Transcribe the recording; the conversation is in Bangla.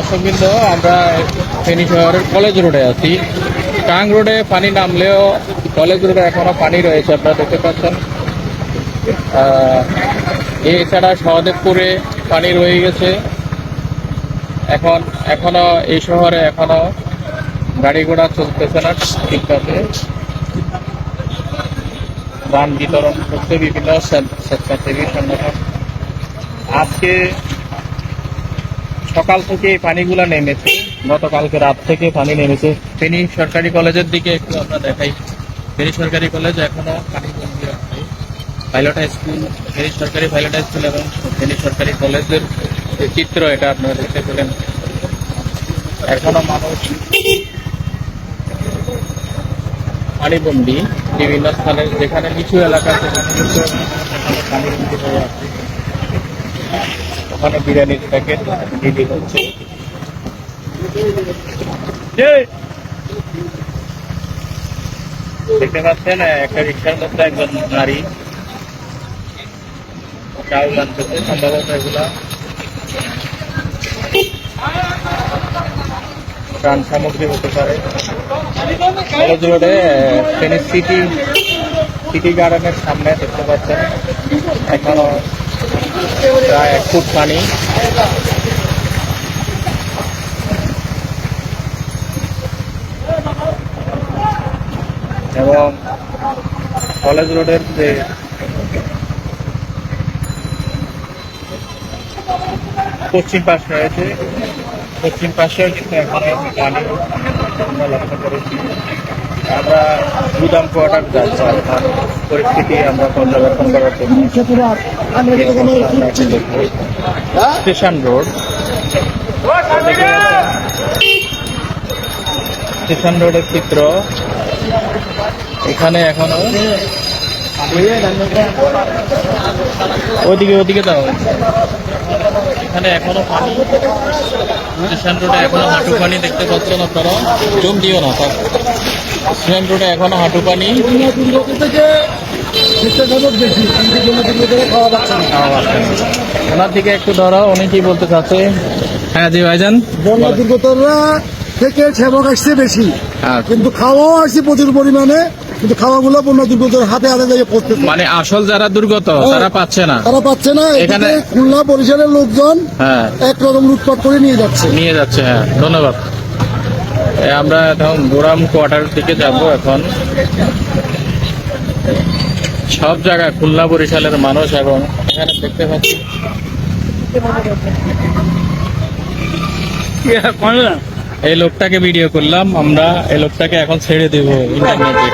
দর্শকবৃন্দ, আমরা ফেনী শহরের কলেজ রোডে আছি। টাং রোডে পানি নামলেও কলেজ রোডে এখনো পানি রয়েছে, আপনারা দেখতে পাচ্ছেন। এছাড়া সহদেবপুরে পানি রয়ে গেছে। এখনো এই শহরে এখনো গাড়ি ঘোড়া চলতেছে না ঠিকভাবে। ত্রাণ বিতরণ করতে বিভিন্ন স্বেচ্ছাসেবী সংগঠন। আজকে সকাল থেকে পানিগুলা নেমেছে, গতকালকে রাত থেকে পানি নেমেছে। ফেনী সরকারি কলেজের দিকে একটু আমরা দেখাই। ফেনী সরকারি কলেজ এখনো পানি বন্দি আছে। পাইলট হাই স্কুল, ফেনী সরকারি পাইলট হাই স্কুল এবং ফেনী সরকারি কলেজের যে চিত্র, এটা আপনারা দেখতে পেলেন। এখনো মানুষ পানিবন্দি বিভিন্ন স্থানে, যেখানে নিচু এলাকা পানিবন্দি হয়ে আছে। ওখানে বিরিয়ানির প্যাকেট বিলি হচ্ছে। দেখতে পাচ্ছেন একটা রিক্সার মধ্যে একজন নারী চাউল আনতেছে, সম্ভবত এগুলা ত্রাণ সামগ্রী হতে পারে। কলেজ রোডে ফেনী সিটি গার্ডেনের সামনে দেখতে পাচ্ছেন এখনো প্রায় 1 ফুট পানি। এবং কলেজ রোডের যে পশ্চিম পাশ রয়েছে, পশ্চিম পাশেও কিন্তু এখানে পানি আমরা লক্ষ্য করেছি। আমরা গুদাম কোয়ার্টার যাচ্ছি, পরিস্থিতি আমরা পর্যবেক্ষণ করার জন্য। স্টেশন রোড, স্টেশন রোডের চিত্র। এখানে এখনো ওদিকে দাও। এখানে এখনো পানি, স্টেশন রোডে এখনো হাঁটু পানি দেখতে পাচ্ছেন আপনারা। জুম দিও না, স্টেশন রোডে এখনো হাঁটু পানি। ওনার দিকে একটু ধরো, উনি কি বলতে চাচ্ছে? হ্যাঁ জি ভাইজান। বন্যা দুর্গতরা থেকে সেবক আসছে বেশি, কিন্তু খাওয়াও আসছে প্রচুর পরিমাণে, কিন্তু খাওয়াগুলো বন্যা দুর্গতর হাতে হাতে জায়গায় পড়তেছে। মানে আসল যারা দুর্গত তারা পাচ্ছে না, এখানে খুলনা বরিশালের লোকজন একরকম লুটপাট করে নিয়ে যাচ্ছে। হ্যাঁ, ধন্যবাদ। আমরা এখন গোরাম কোয়ার্টারের দিকে যাব। এখন সব জায়গায় খুলনা বরিশালের মানুষ, এবং এখানে দেখতে পাচ্ছি এই লোকটাকে ভিডিও করলাম আমরা। এই লোকটাকে এখন ছেড়ে দেবো ইন্টারনেটে।